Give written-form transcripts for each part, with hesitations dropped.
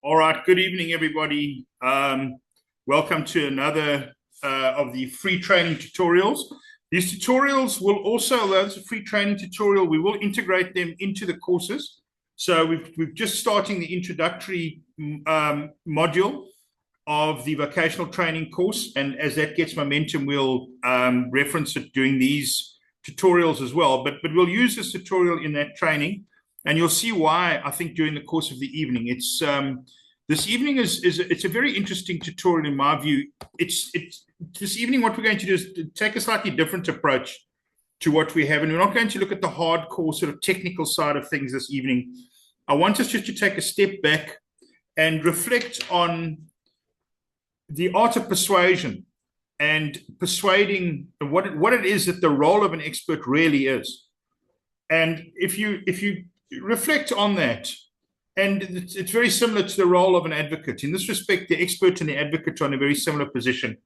All right, good evening, everybody. Welcome to another of the free training tutorials. These tutorials will also, although it's a free training tutorial, we will integrate them into the courses. So we've just starting the introductory module of the vocational training course. And as that gets momentum, we'll reference it during these tutorials as well. But we'll use this tutorial in that training. And you'll see why, I think, during the course of the evening. It's this evening it's a very interesting tutorial in my view. It's this evening what we're going to do is take a slightly different approach to what we have, and we're not going to look at the hardcore sort of technical side of things this evening. I want us just to take a step back and reflect on the art of persuasion and persuading, what it is that the role of an expert really is. And if you reflect on that, and it's very similar to the role of an advocate. In this respect, the expert and the advocate are in a very similar position.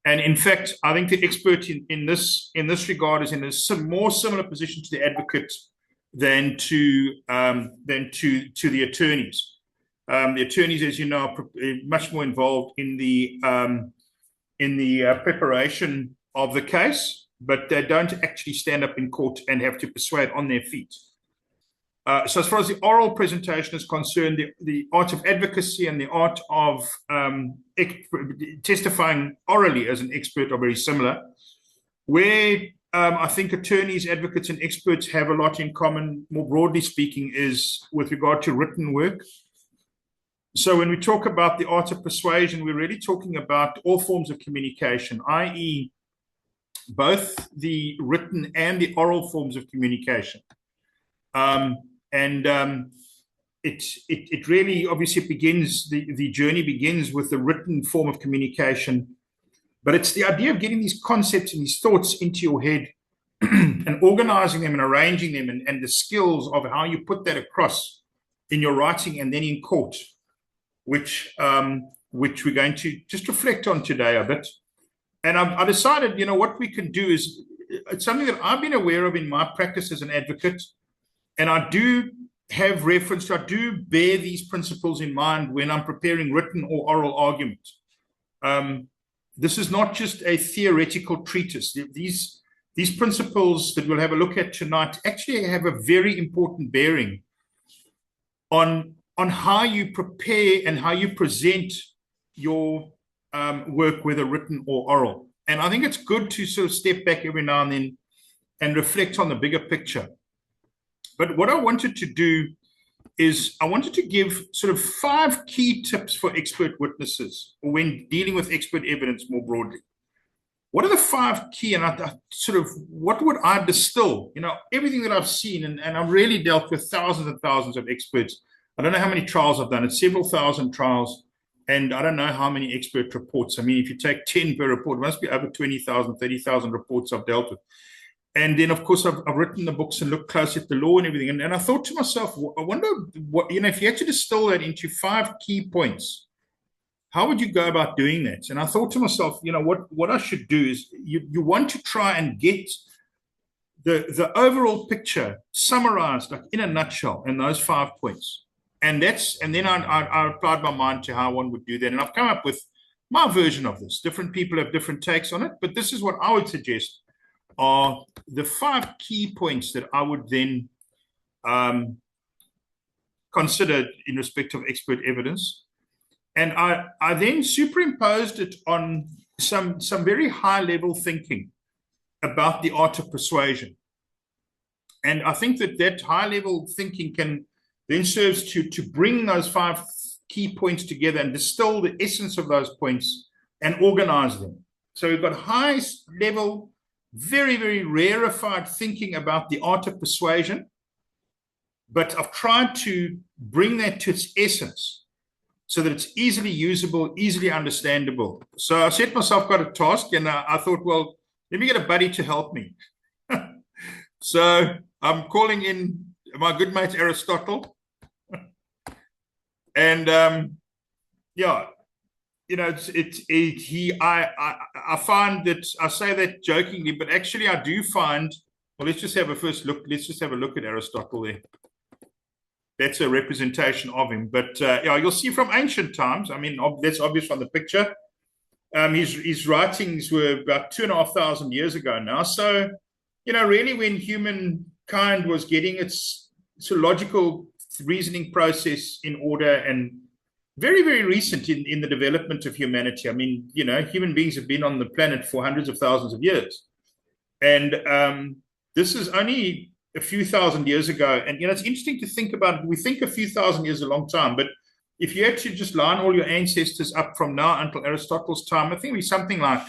And in fact, I think the expert in this regard is in a more similar position to the advocate than to the attorneys. The attorneys, as you know, are much more involved in the preparation of the case, but they don't actually stand up in court and have to persuade on their feet. So as far as the oral presentation is concerned, the art of advocacy and the art of testifying orally as an expert are very similar. Where I think attorneys, advocates, and experts have a lot in common, more broadly speaking, is with regard to written work. So when we talk about the art of persuasion, we're really talking about all forms of communication, i.e. both the written and the oral forms of communication. It really obviously begins, the journey begins with the written form of communication, but it's the idea of getting these concepts and these thoughts into your head and organizing them and arranging them and the skills of how you put that across in your writing and then in court, which we're going to just reflect on today a bit. And I decided, what we can do is, it's something that I've been aware of in my practice as an advocate. And I do have reference, I do bear these principles in mind when I'm preparing written or oral argument. This is not just a theoretical treatise. These principles that we'll have a look at tonight actually have a very important bearing on how you prepare and how you present your work, whether written or oral. And I think it's good to sort of step back every now and then and reflect on the bigger picture. But what I wanted to do is I wanted to give sort of 5 key tips for expert witnesses when dealing with expert evidence more broadly. What are the 5 key, and I sort of, what would I distill? Everything that I've seen, and I've really dealt with thousands and thousands of experts. I don't know how many trials I've done. It's several thousand trials, and I don't know how many expert reports. I mean, if you take 10 per report, it must be over 20,000, 30,000 reports I've dealt with. And then, of course, I've written the books and looked close at the law and everything. And I thought to myself, I wonder what, if you had to distill that into 5 key points, how would you go about doing that? And I thought to myself, what I should do is you want to try and get the overall picture summarized, like in a nutshell, in those 5 points. And then I applied my mind to how one would do that. And I've come up with my version of this. Different people have different takes on it, but this is what I would suggest are the 5 key points that I would then consider in respect of expert evidence. And I then superimposed it on some very high-level thinking about the art of persuasion. And I think that high-level thinking can then serves to bring those 5 key points together and distill the essence of those points and organize them. So we've got high-level, very, very rarefied thinking about the art of persuasion, but I've tried to bring that to its essence so that it's easily usable, easily understandable. So I set myself quite a task, and I thought, well, let me get a buddy to help me. So I'm calling in my good mate Aristotle, and I find that, I say that jokingly, but actually I do find, well, let's just have a look at Aristotle there. that's a representation of him. But yeah, you'll see from ancient times. I mean, that's obvious from the picture. His writings were about 2,500 years ago now. So, really when humankind was getting its logical reasoning process in order, and very, very recent in the development of humanity. I mean, human beings have been on the planet for hundreds of thousands of years. And this is only a few thousand years ago. And, it's interesting to think about. We think a few thousand years is a long time, but if you actually just line all your ancestors up from now until Aristotle's time, I think it'll be something like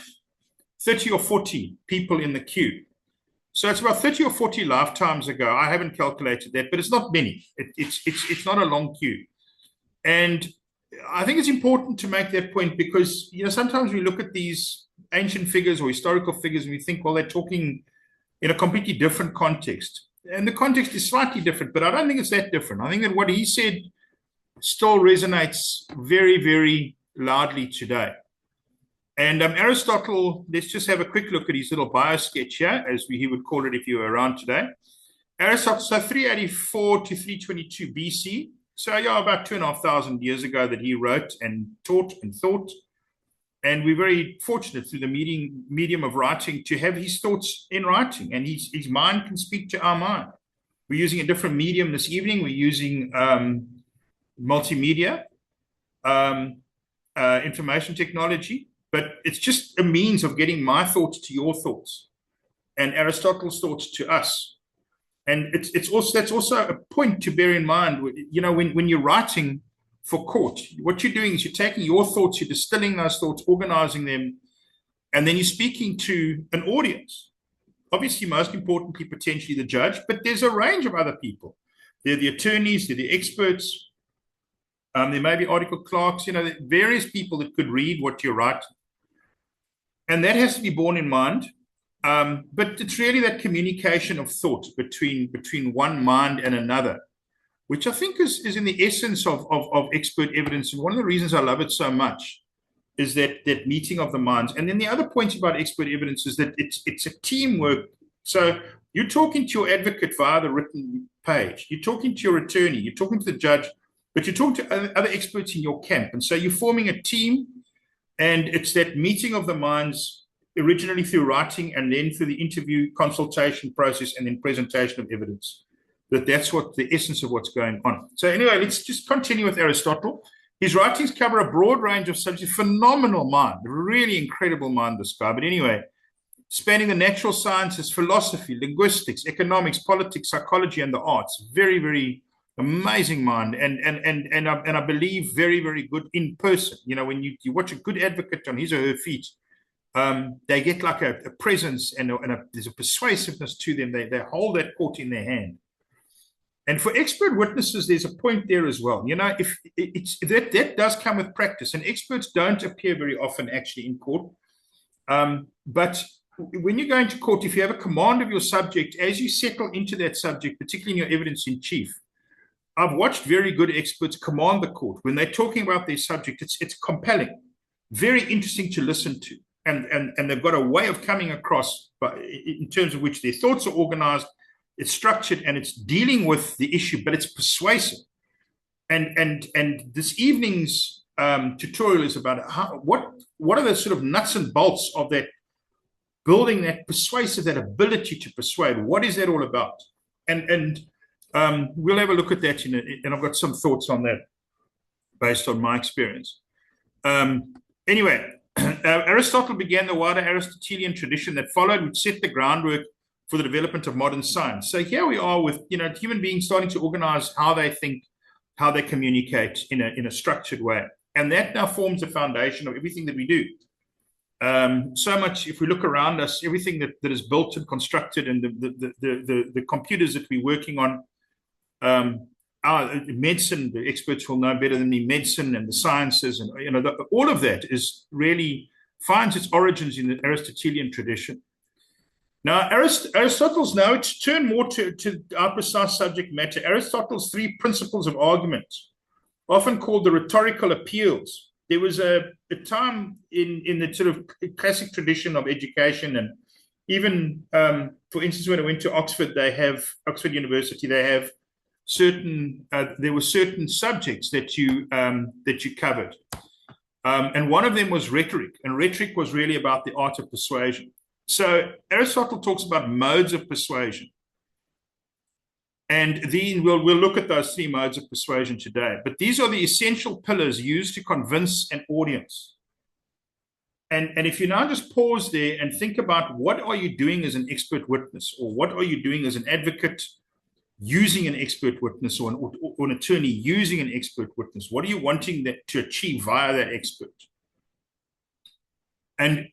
30 or 40 people in the queue. So it's about 30 or 40 lifetimes ago. I haven't calculated that, but it's not many. It's not a long queue. And I think it's important to make that point because, sometimes we look at these ancient figures or historical figures and we think, well, they're talking in a completely different context. And the context is slightly different, but I don't think it's that different. I think that what he said still resonates very, very loudly today. And Aristotle, let's just have a quick look at his little bio sketch here, as he would call it if you were around today. Aristotle, so 384 to 322 BC. So yeah, about 2,500 years ago that he wrote and taught and thought. And we're very fortunate through the medium of writing to have his thoughts in writing. And his mind can speak to our mind. We're using a different medium this evening. We're using multimedia, information technology, but it's just a means of getting my thoughts to your thoughts and Aristotle's thoughts to us. And that's also a point to bear in mind. When you're writing for court, what you're doing is you're taking your thoughts, you're distilling those thoughts, organizing them, and then you're speaking to an audience. Obviously, most importantly, potentially the judge, but there's a range of other people. They're the attorneys, they're the experts. There may be article clerks, various people that could read what you write. And that has to be borne in mind. But it's really that communication of thought between one mind and another, which I think is in the essence of expert evidence. And one of the reasons I love it so much is that meeting of the minds. And then the other point about expert evidence is that it's a teamwork. So you're talking to your advocate via the written page. You're talking to your attorney. You're talking to the judge. But you're talking to other experts in your camp. And so you're forming a team, and it's that meeting of the minds originally through writing and then through the interview consultation process and then presentation of evidence. That's what the essence of what's going on. So anyway, let's just continue with Aristotle. His writings cover a broad range of subjects. Phenomenal mind, really incredible mind, this guy. But anyway, spanning the natural sciences, philosophy, linguistics, economics, politics, psychology, and the arts. Very, very amazing mind, and I believe very, very good in person. When you watch a good advocate on his or her feet, they get like a presence and there's a persuasiveness to them. They hold that court in their hand. And for expert witnesses, there's a point there as well. If that does come with practice, and experts don't appear very often actually in court. But when you go into court, if you have a command of your subject, as you settle into that subject, particularly in your evidence in chief, I've watched very good experts command the court. When they're talking about their subject, it's compelling, very interesting to listen to. And they've got a way of coming across, but in terms of which their thoughts are organized, it's structured, and it's dealing with the issue, but it's persuasive. And this evening's tutorial is about what are the sort of nuts and bolts of that, building that persuasive, that ability to persuade. What is that all about? And we'll have a look at that, and I've got some thoughts on that based on my experience. Anyway, Aristotle began the wider Aristotelian tradition that followed, which set the groundwork for the development of modern science. So here we are with human beings starting to organize how they think, how they communicate in a structured way, and that now forms the foundation of everything that we do. So much, if we look around us, everything that is built and constructed, and the computers that we're working on. Our medicine, the experts will know better than me, medicine and the sciences, and all of that is really finds its origins in the Aristotelian tradition. Now, Aristotle's now, it's turned more to our precise subject matter. Aristotle's three principles of argument, often called the rhetorical appeals. There was a time in the sort of classic tradition of education, and even, for instance, when I went to Oxford, Oxford University, they have there were certain subjects that you covered. And one of them was rhetoric, and rhetoric was really about the art of persuasion. So Aristotle talks about modes of persuasion. And then we'll look at those 3 modes of persuasion today. But these are the essential pillars used to convince an audience. And if you now just pause there and think about what are you doing as an expert witness, or what are you doing as an advocate using an expert witness, or an attorney using an expert witness, what are you wanting to achieve via that expert? And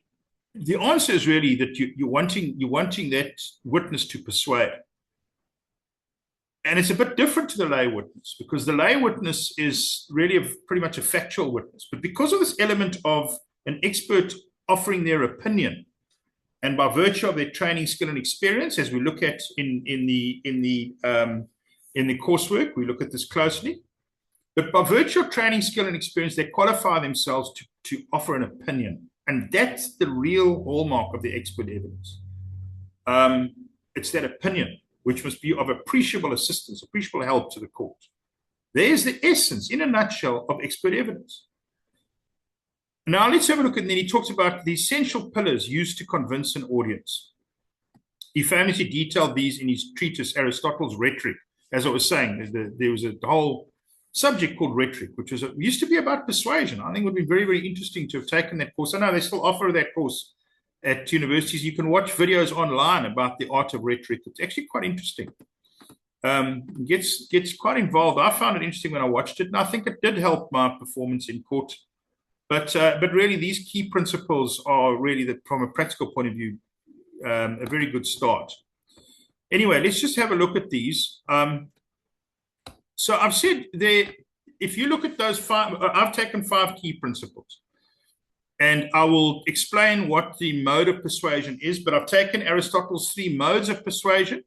the answer is really that you're wanting that witness to persuade. And it's a bit different to the lay witness, because the lay witness is really pretty much a factual witness. But because of this element of an expert offering their opinion, and by virtue of their training, skill, and experience, as we look at in the coursework, we look at this closely. But by virtue of training, skill, and experience, they qualify themselves to offer an opinion. And that's the real hallmark of the expert evidence. It's that opinion, which must be of appreciable assistance, appreciable help to the court. There's the essence, in a nutshell, of expert evidence. Now, let's have a look, and then he talks about the essential pillars used to convince an audience. He famously detailed these in his treatise, Aristotle's Rhetoric. As I was saying, there was a whole subject called rhetoric, which used to be about persuasion. I think it would be very, very interesting to have taken that course. I know they still offer that course at universities. You can watch videos online about the art of rhetoric. It's actually quite interesting. Gets quite involved. I found it interesting when I watched it, and I think it did help my performance in court. But really, these key principles are really, from a practical point of view, a very good start. Anyway, let's just have a look at these. So I've said there, if you look at those 5, I've taken 5 key principles. And I will explain what the mode of persuasion is, but I've taken Aristotle's 3 modes of persuasion,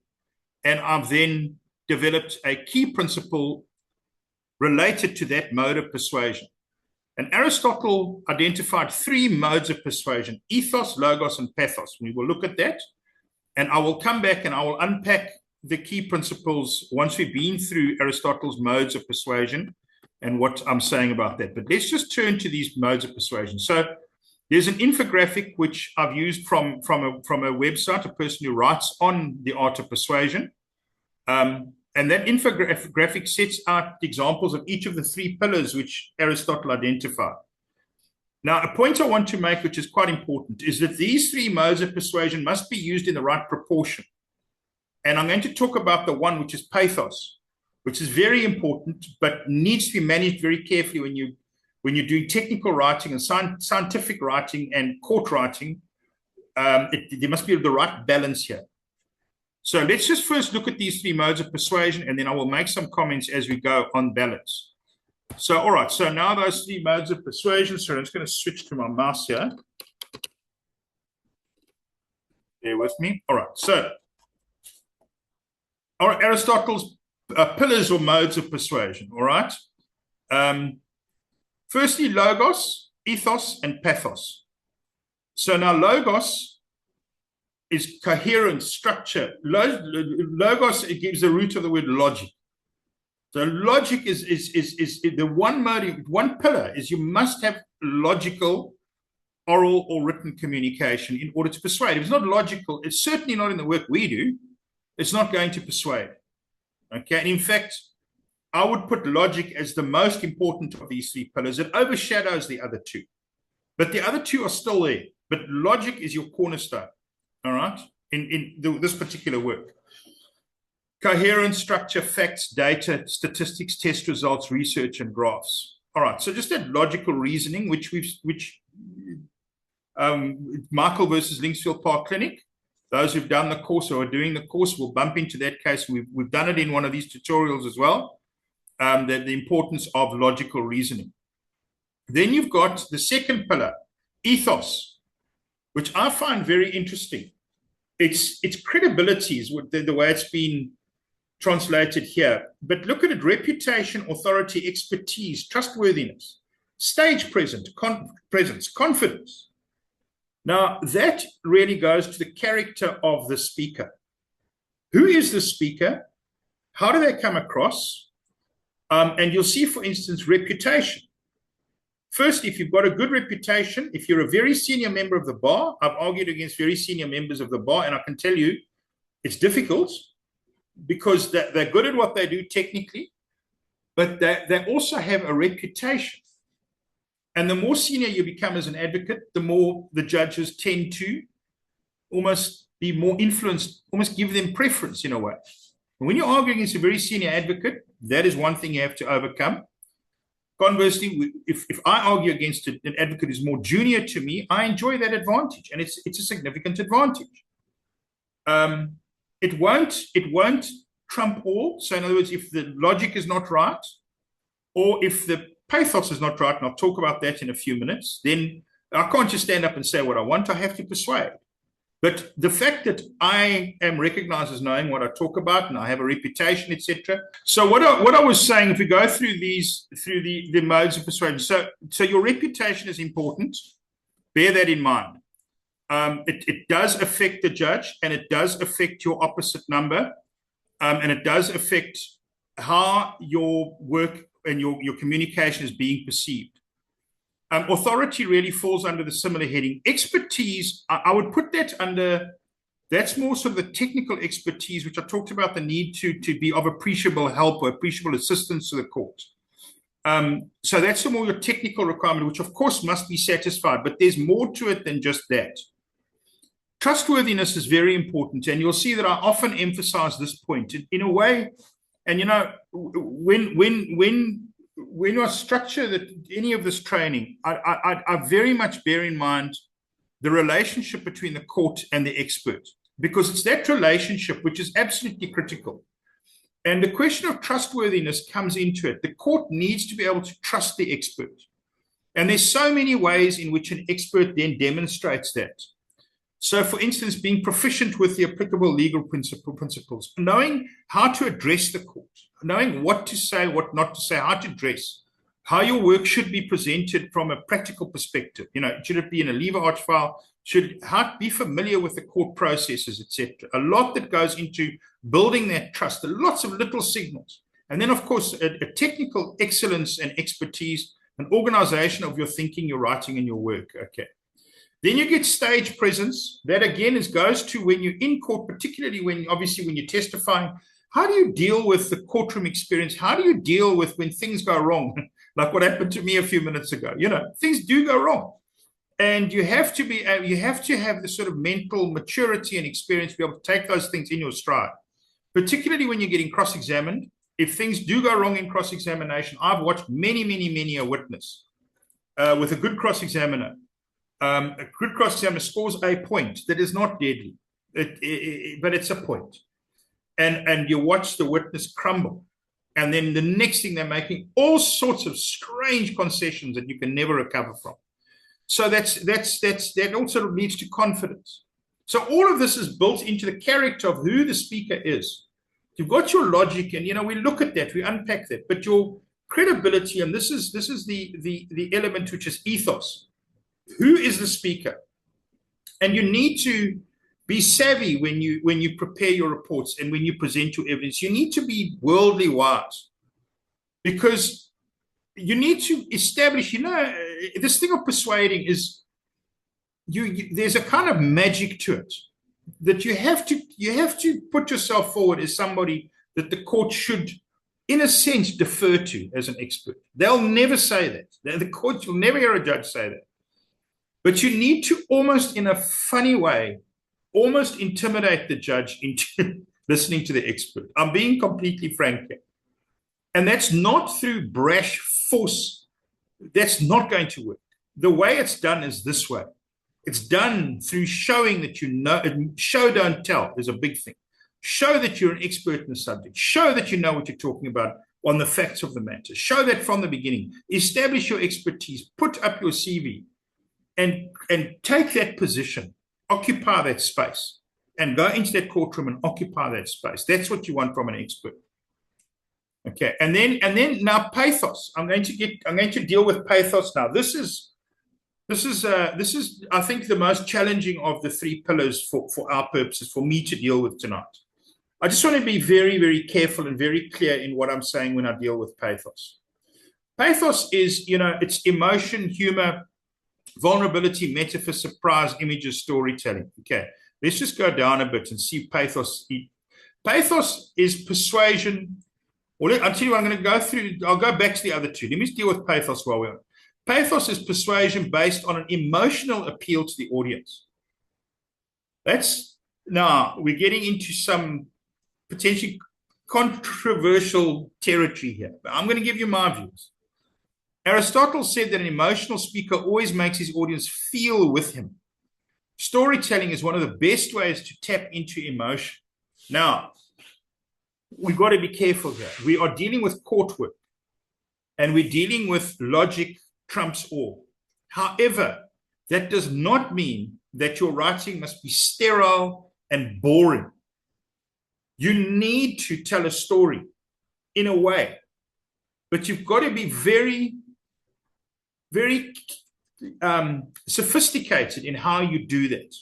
and I've then developed a key principle related to that mode of persuasion. And Aristotle identified 3 modes of persuasion: ethos, logos, and pathos. We will look at that, and I will come back and I will unpack the key principles once we've been through Aristotle's modes of persuasion and what I'm saying about that. But let's just turn to these modes of persuasion. So there's an infographic which I've used from a website, a person who writes on the art of persuasion. And that infographic sets out examples of each of the 3 pillars which Aristotle identified. Now, a point I want to make, which is quite important, is that these 3 modes of persuasion must be used in the right proportion. And I'm going to talk about the one which is pathos, which is very important, but needs to be managed very carefully when you're doing technical writing and scientific writing and court writing. There must be the right balance here. So let's just first look at these 3 modes of persuasion, and then I will make some comments as we go on balance. So, all right, so now those 3 modes of persuasion. So I'm just going to switch to my mouse here. Bear with me. All right, so Aristotle's pillars or modes of persuasion, all right? Firstly, logos, ethos, and pathos. So now logos is coherent structure. Logos, it gives the root of the word logic. So logic is the one mode, one pillar is you must have logical, oral or written communication in order to persuade. If it's not logical, it's certainly not in the work we do, it's not going to persuade. Okay, and in fact, I would put logic as the most important of these 3 pillars. It overshadows the other 2. But the other 2 are still there. But logic is your cornerstone. All right, in this particular work. Coherent structure, facts, data, statistics, test results, research, and graphs. All right, so just that logical reasoning, which Michael versus Linksfield Park Clinic, those who've done the course or are doing the course will bump into that case. We've done it in one of these tutorials as well, the importance of logical reasoning. Then you've got the second pillar, ethos, which I find very interesting. Its credibility is the way it's been translated here. But look at it: reputation, authority, expertise, trustworthiness, stage presence, confidence. Now, that really goes to the character of the speaker. Who is the speaker? How do they come across? And you'll see, for instance, reputation. First, if you've got a good reputation, if you're a very senior member of the bar, I've argued against very senior members of the bar, and I can tell you it's difficult because they're good at what they do technically, but they also have a reputation. And the more senior you become as an advocate, the more the judges tend to almost be more influenced, almost give them preference in a way. And when you're arguing against a very senior advocate, that is one thing you have to overcome. Conversely, if I argue against an advocate who's more junior to me, I enjoy that advantage, and it's a significant advantage. It won't trump all. So in other words, if the logic is not right, or if the pathos is not right, and I'll talk about that in a few minutes, then I can't just stand up and say what I want. I have to persuade. But the fact that I am recognized as knowing what I talk about, and I have a reputation, etc. So what I was saying, if we go through the modes of persuasion, so your reputation is important. Bear that in mind. It does affect the judge, and it does affect your opposite number, and it does affect how your work and your communication is being perceived. Authority really falls under the similar heading. Expertise, I would put that under, that's more sort of the technical expertise, which I talked about the need to be of appreciable help or appreciable assistance to the court. So that's the more your technical requirement, which of course must be satisfied, but there's more to it than just that. Trustworthiness is very important, and you'll see that I often emphasize this point in a way. And you know, when I structure any of this training, I very much bear in mind the relationship between the court and the expert, because it's that relationship which is absolutely critical. And the question of trustworthiness comes into it. The court needs to be able to trust the expert. And there's so many ways in which an expert then demonstrates that. So, for instance, being proficient with the applicable legal principles, knowing how to address the court, knowing what to say, what not to say, how to dress, how your work should be presented from a practical perspective. You know, should it be in a lever arch file? How to be familiar with the court processes, etc. A lot that goes into building that trust, lots of little signals. And then, of course, a technical excellence and expertise, an organization of your thinking, your writing, and your work. Okay. Then you get stage presence. That again goes to when you're in court, particularly when you're testifying. How do you deal with the courtroom experience? How do you deal with when things go wrong? Like what happened to me a few minutes ago. You know, things do go wrong. And you have to have the sort of mental maturity and experience to be able to take those things in your stride. Particularly when you're getting cross-examined. If things do go wrong in cross-examination, I've watched many a witness with a good cross-examiner. A good cross-examiner scores a point that is not deadly, but it's a point. And you watch the witness crumble. And then the next thing, they're making all sorts of strange concessions that you can never recover from. So that also leads to confidence. So all of this is built into the character of who the speaker is. You've got your logic, and we look at that, we unpack that, but your credibility, and this is the element which is ethos. Who is the speaker? And you need to be savvy when you prepare your reports and when you present your evidence. You need to be worldly wise, because you need to establish, this thing of persuading is, there's a kind of magic to it, that you have to put yourself forward as somebody that the court should, in a sense, defer to as an expert. They'll never say that. The court, you'll never hear a judge say that. But you need to almost, in a funny way, almost intimidate the judge into listening to the expert. I'm being completely frank here. And that's not through brash force. That's not going to work. The way it's done is this way. It's done through showing that you know. Show, don't tell is a big thing. Show that you're an expert in the subject. Show that you know what you're talking about on the facts of the matter. Show that from the beginning. Establish your expertise. Put up your CV. And take that position, occupy that space, and go into that courtroom and occupy that space. That's what you want from an expert. Okay, and then now pathos. I'm going to deal with pathos now. This is I think the most challenging of the three pillars for our purposes, for me to deal with tonight. I just want to be very, very careful and very clear in what I'm saying when I deal with pathos. Pathos is, it's emotion, humor, vulnerability, metaphor, surprise, images, storytelling. Okay, let's just go down a bit and see pathos. Pathos is persuasion. Well, I'll tell you what, I'll go back to the other two. Let me deal with pathos while we're on. Pathos is persuasion based on an emotional appeal to the audience. Now we're getting into some potentially controversial territory here, but I'm going to give you my views. Aristotle said that an emotional speaker always makes his audience feel with him. Storytelling is one of the best ways to tap into emotion. Now, we've got to be careful here. We are dealing with court work, and we're dealing with logic trumps all. However, that does not mean that your writing must be sterile and boring. You need to tell a story in a way, but you've got to be very, very sophisticated in how you do that.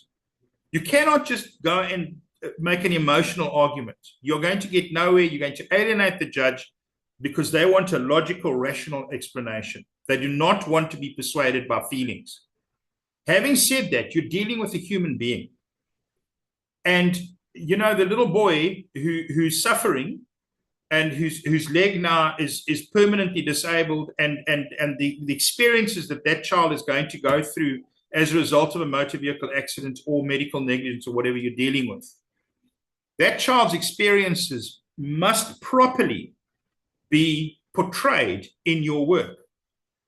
You cannot just go and make an emotional argument. You're going to get nowhere. You're going to alienate the judge because they want a logical, rational explanation. They do not want to be persuaded by feelings. Having said that, you're dealing with a human being. And, the little boy who's suffering and whose leg now is permanently disabled, and the experiences that child is going to go through as a result of a motor vehicle accident or medical negligence or whatever you're dealing with, that child's experiences must properly be portrayed in your work,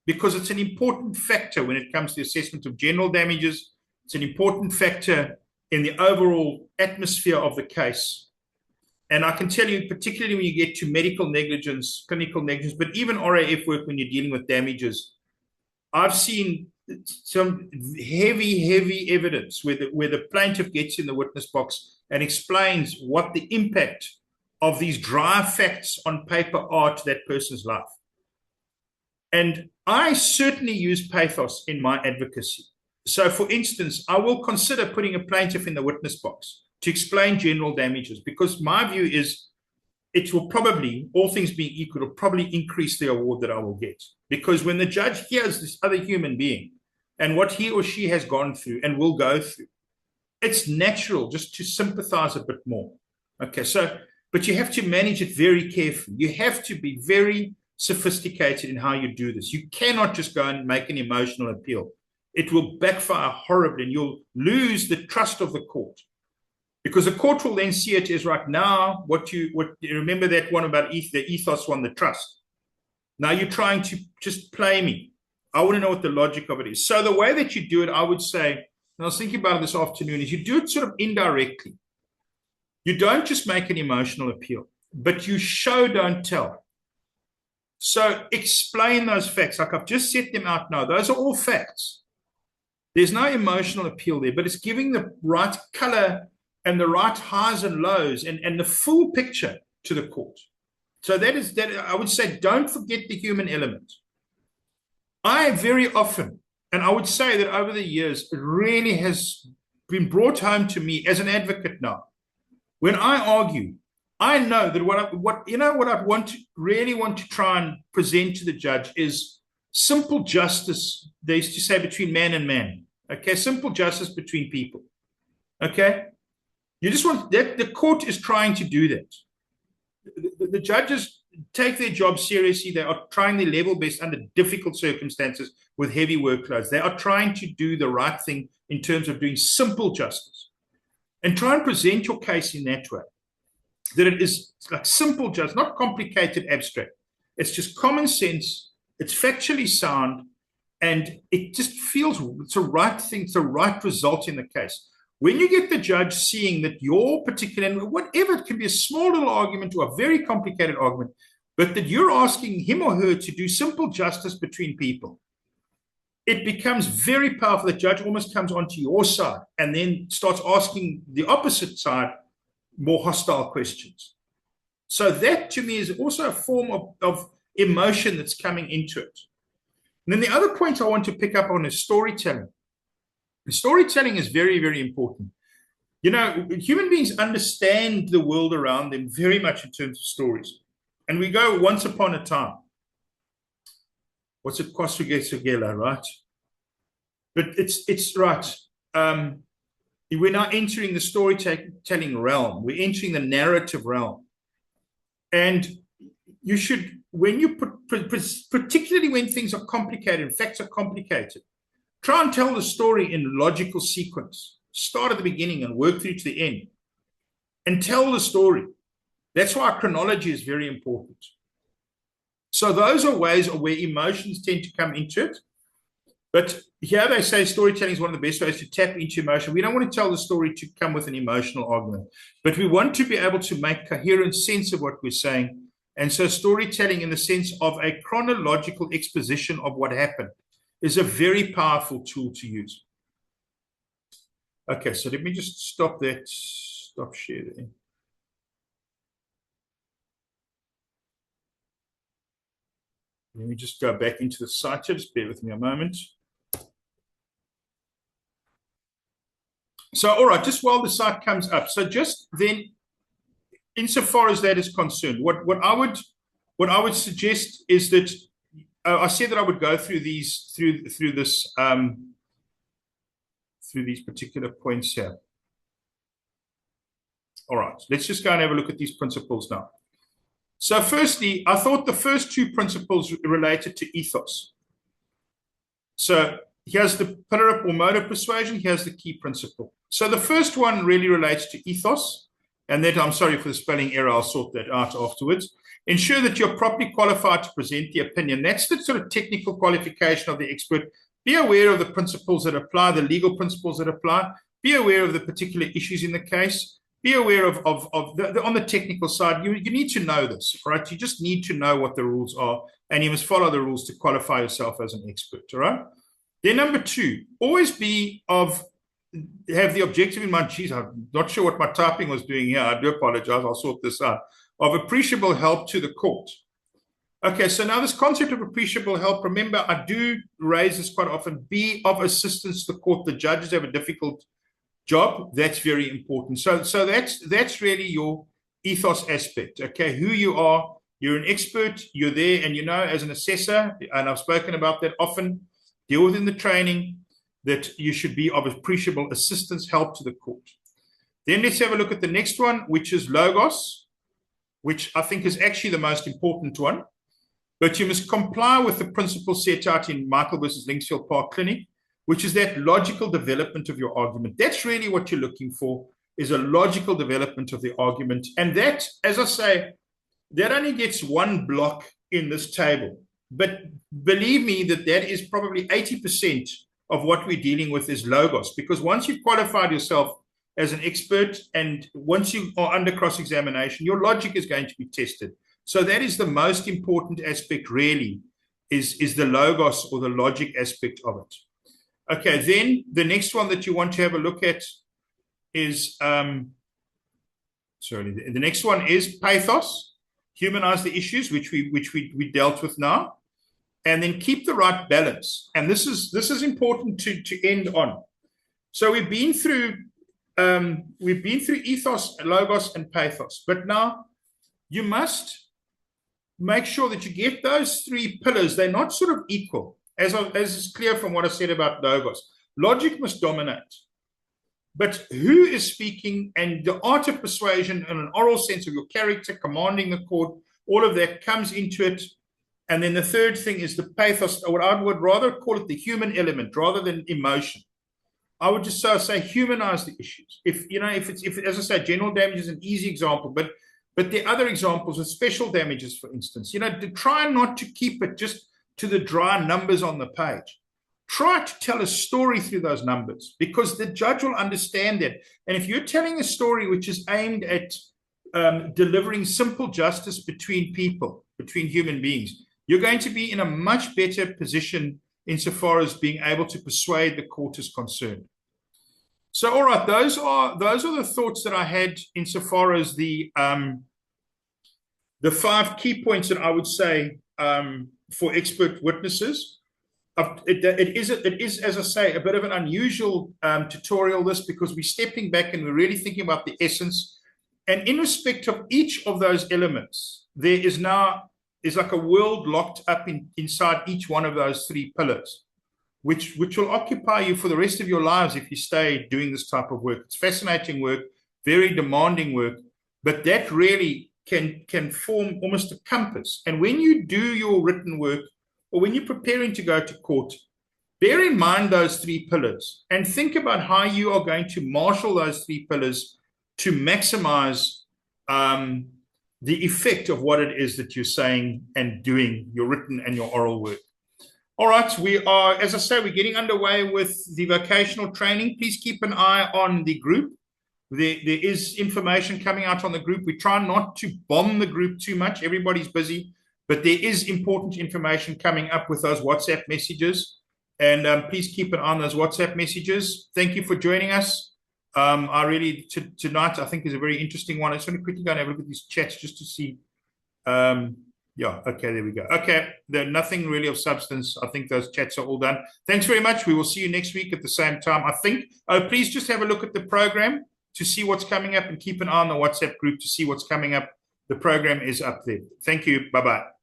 because it's an important factor when it comes to the assessment of general damages. It's an important factor in the overall atmosphere of the case. And I can tell you, particularly when you get to medical negligence, clinical negligence, but even RAF work when you're dealing with damages, I've seen some heavy evidence where the plaintiff gets in the witness box and explains what the impact of these dry facts on paper are to that person's life. And I certainly use pathos in my advocacy. So, for instance, I will consider putting a plaintiff in the witness box to explain general damages, because my view is it will probably, all things being equal, will probably increase the award that I will get. Because when the judge hears this other human being and what he or she has gone through and will go through, it's natural just to sympathize a bit more. Okay, so, but you have to manage it very carefully. You have to be very sophisticated in how you do this. You cannot just go and make an emotional appeal. It will backfire horribly, and you'll lose the trust of the court, because the court will then see it as, right now, what you remember that one about the ethos one, the trust. Now you're trying to just play me. I want to know what the logic of it is. So the way that you do it, I would say, and I was thinking about it this afternoon, is you do it sort of indirectly. You don't just make an emotional appeal, but you show, don't tell. So explain those facts. Like I've just set them out now. Those are all facts. There's no emotional appeal there, but it's giving the right color and the right highs and lows and the full picture to the court. So that I would say, don't forget the human element. I very often, and I would say that over the years, it really has been brought home to me as an advocate now. When I argue, I know that what I really want to try and present to the judge is simple justice. They used to say between man and man. Okay, simple justice between people. Okay, you just want that. The court is trying to do that. The judges take their job seriously. They are trying their level best under difficult circumstances with heavy workloads. They are trying to do the right thing in terms of doing simple justice, and try and present your case in that way, that it is like simple justice, not complicated abstract. It's just common sense. It's factually sound. And it just feels it's the right thing, it's the right result in the case. When you get the judge seeing that your particular, and whatever, it can be a small little argument or a very complicated argument, but that you're asking him or her to do simple justice between people, it becomes very powerful. The judge almost comes onto your side and then starts asking the opposite side more hostile questions. So that, to me, is also a form of emotion that's coming into it. And then the other point I want to pick up on is storytelling. And storytelling is very, very important. You know, human beings understand the world around them very much in terms of stories. And we go once upon a time. What's it? Kwasugela, right? But it's right. We're now entering the storytelling realm. We're entering the narrative realm. And you should, when you particularly when things are complicated, facts are complicated, try and tell the story in logical sequence. Start at the beginning and work through to the end. And tell the story. That's why chronology is very important. So those are ways of where emotions tend to come into it. But here they say storytelling is one of the best ways to tap into emotion. We don't want to tell the story to come with an emotional argument, but we want to be able to make coherent sense of what we're saying. And so storytelling in the sense of a chronological exposition of what happened is a very powerful tool to use. Okay, so let me just stop that. Stop sharing. Let me just go back into the site. Just bear with me a moment. So, all right, just while the site comes up. So just then, insofar as that is concerned, what I would suggest is that I said that I would go through these through these particular points here. All right, let's just go and have a look at these principles now. So firstly, I thought the first two principles related to ethos. So here's the pillar or mode of persuasion. Here's the key principle. So the first one really relates to ethos. And that, I'm sorry for the spelling error, I'll sort that out afterwards. Ensure that you're properly qualified to present the opinion. That's the sort of technical qualification of the expert. Be aware of the principles that apply, the legal principles that apply. Be aware of the particular issues in the case. Be aware of on the technical side, you need to know this, right? You just need to know what the rules are, and you must follow the rules to qualify yourself as an expert, all right? Then number two, always have the objective in mind. Geez, I'm not sure what my typing was doing here. I do apologize. I'll sort this out. Of appreciable help to the court. Okay, so now this concept of appreciable help, remember, I do raise this quite often. Be of assistance to the court. The judges have a difficult job. That's very important. So that's really your ethos aspect. Okay, who you are. You're an expert. You're there, and you know, as an assessor, and I've spoken about that often. Deal within the training that you should be of appreciable assistance, help to the court. Then let's have a look at the next one, which is logos, which I think is actually the most important one. But you must comply with the principles set out in Michael versus Linksfield Park Clinic, which is that logical development of your argument. That's really what you're looking for, is a logical development of the argument. And that, as I say, that only gets one block in this table. But believe me that is probably 80% of what we're dealing with is logos, because once you've qualified yourself as an expert and once you are under cross-examination, your logic is going to be tested. So that is the most important aspect, really, is the logos or the logic aspect of it. Okay, then the next one that you want to have a look at is, the next one is pathos, humanize the issues, which we dealt with now. And then keep the right balance. And this is important to end on. So we've been through ethos, logos, and pathos. But now you must make sure that you get those three pillars. They're not sort of equal, as is clear from what I said about logos. Logic must dominate. But who is speaking, and the art of persuasion and an oral sense of your character, commanding the court, all of that comes into it. And then the third thing is the pathos, or I would rather call it the human element rather than emotion. I would just say humanize the issues. If as I say, general damage is an easy example, but there are other examples of special damages, for instance. To try not to keep it just to the dry numbers on the page. Try to tell a story through those numbers, because the judge will understand that. And if you're telling a story which is aimed at delivering simple justice between people, between human beings, you're going to be in a much better position insofar as being able to persuade the court is concerned. So, all right, those are the thoughts that I had insofar as the 5 key points that I would say for expert witnesses. It is, as I say, a bit of an unusual tutorial, this, because we're stepping back and we're really thinking about the essence. And in respect of each of those elements, there is like a world locked up inside each one of those three pillars, which will occupy you for the rest of your lives if you stay doing this type of work. It's fascinating work, very demanding work, but that really can form almost a compass. And when you do your written work, or when you're preparing to go to court, bear in mind those three pillars and think about how you are going to marshal those three pillars to maximize the effect of what it is that you're saying and doing, your written and your oral work. All right, we are, as I say, we're getting underway with the vocational training. Please keep an eye on the group. There is information coming out on the group. We try not to bomb the group too much. Everybody's busy. But there is important information coming up with those WhatsApp messages. And please keep an eye on those WhatsApp messages. Thank you for joining us. Tonight, I think, is a very interesting one. I just want to quickly go and have a look at these chats just to see. Yeah, okay, there we go. Okay, there's nothing really of substance. I think those chats are all done. Thanks very much. We will see you next week at the same time, I think. Please just have a look at the program to see what's coming up, and keep an eye on the WhatsApp group to see what's coming up. The program is up there. Thank you. Bye-bye.